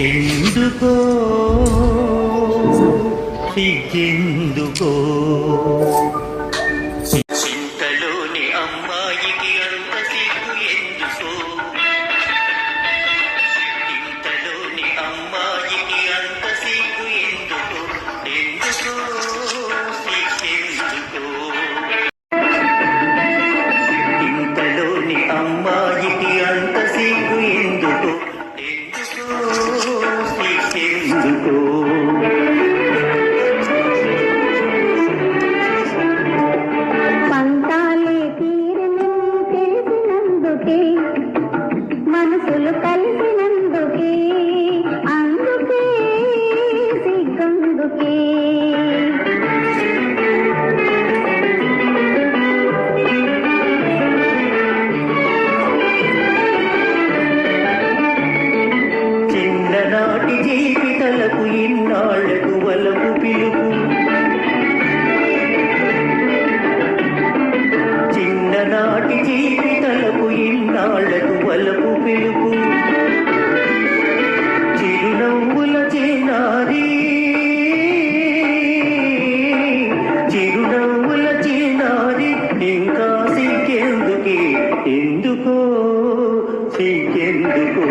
ఎందుకో సిగ్గెందుకో చింతలోని అమ్మాయికి అంత సిగ్గు ఎందుకో ఇంతలోని అమ్మాయికి అంత సిగ్గు ఎందుకో ఎందుకో సిగ్గెందుకో ఇంతలోని అమ్మాయికి అంత సిగ్గు ఎందుకో పంతాలే తీరని తెలిసినందుకే మనసులు కలిసినందుకే అందుకే సిగ్గందుకే చిన్ననాటి జీవితలకు ఇన్నాళ్లకు వలపు పిలుపు చిన్ననాటి జీవితలకు ఇన్నాళ్లకు వలపు పిలుపు చిరునవ్వుల చిన్నారి చిరునవ్వుల చిన్నారి ఇంకా సిగ్గెందుకే ఎందుకో సిగ్గెందుకో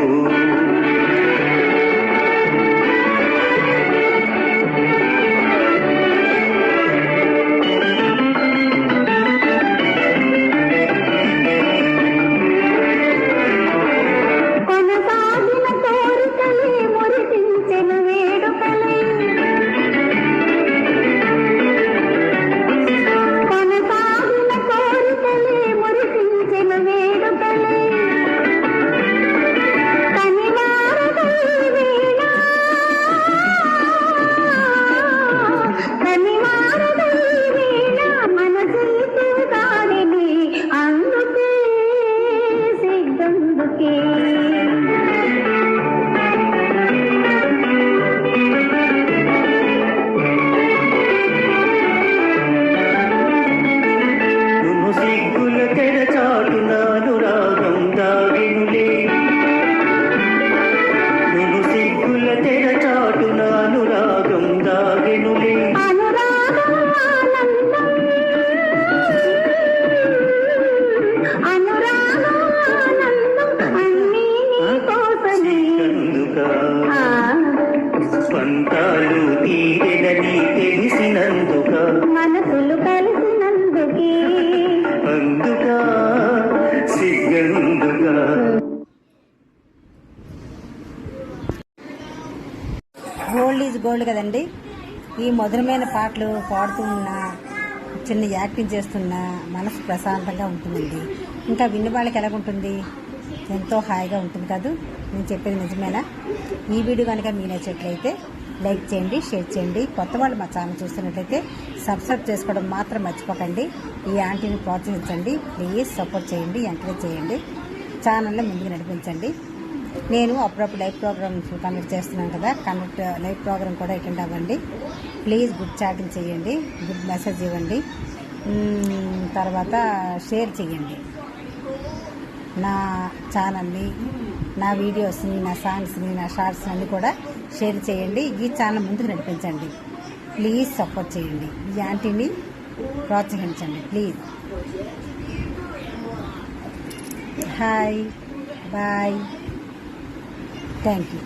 పంతాలు తీరెనని తెలిసినందుక మనసులు కలిసినందుకే అందుక సిగ్గందుక గోల్డ్ ఈజ్ గోల్డ్ కదండి. ఈ మధురమైన పాటలు పాడుతూ ఉన్నా చిన్న యాక్టింగ్ చేస్తున్నా మనసు ప్రశాంతంగా ఉంటుందండి. ఇంకా విన్న వాళ్ళకి ఎలాగుంటుంది, ఎంతో హాయిగా ఉంటుంది కాదు. నేను చెప్పేది నిజమేనా? ఈ వీడియో కనుక మీ నచ్చినట్లయితే లైక్ చేయండి, షేర్ చేయండి. కొత్త వాళ్ళు మా ఛానల్ చూస్తున్నట్లయితే సబ్స్క్రైబ్ చేసుకోవడం మాత్రం మర్చిపోకండి. ఈ ఆంటీని ప్రోత్సహించండి, ప్లీజ్ సపోర్ట్ చేయండి, ఎంకరేజ్ చేయండి, ఛానల్ని ముందుకు నడిపించండి. నేను అప్పుడప్పుడు లైవ్ ప్రోగ్రామ్స్ కండక్ట్ చేస్తున్నాను కదా, లైవ్ ప్రోగ్రామ్ కూడా అటెండ్ అవ్వండి. ప్లీజ్ గుడ్ చాటింగ్ చేయండి, గుడ్ మెసేజ్ ఇవ్వండి, తర్వాత షేర్ చేయండి. నా ఛానల్ని, నా వీడియోస్ని, నా సాంగ్స్ని, నా షార్ట్స్ని అన్నీ కూడా షేర్ చేయండి. ఈ ఛానల్ ముందుకు నడిపించండి. ప్లీజ్ సపోర్ట్ చేయండి, ఈ ఆంటీని ప్రోత్సహించండి please. Hi, bye, thank you.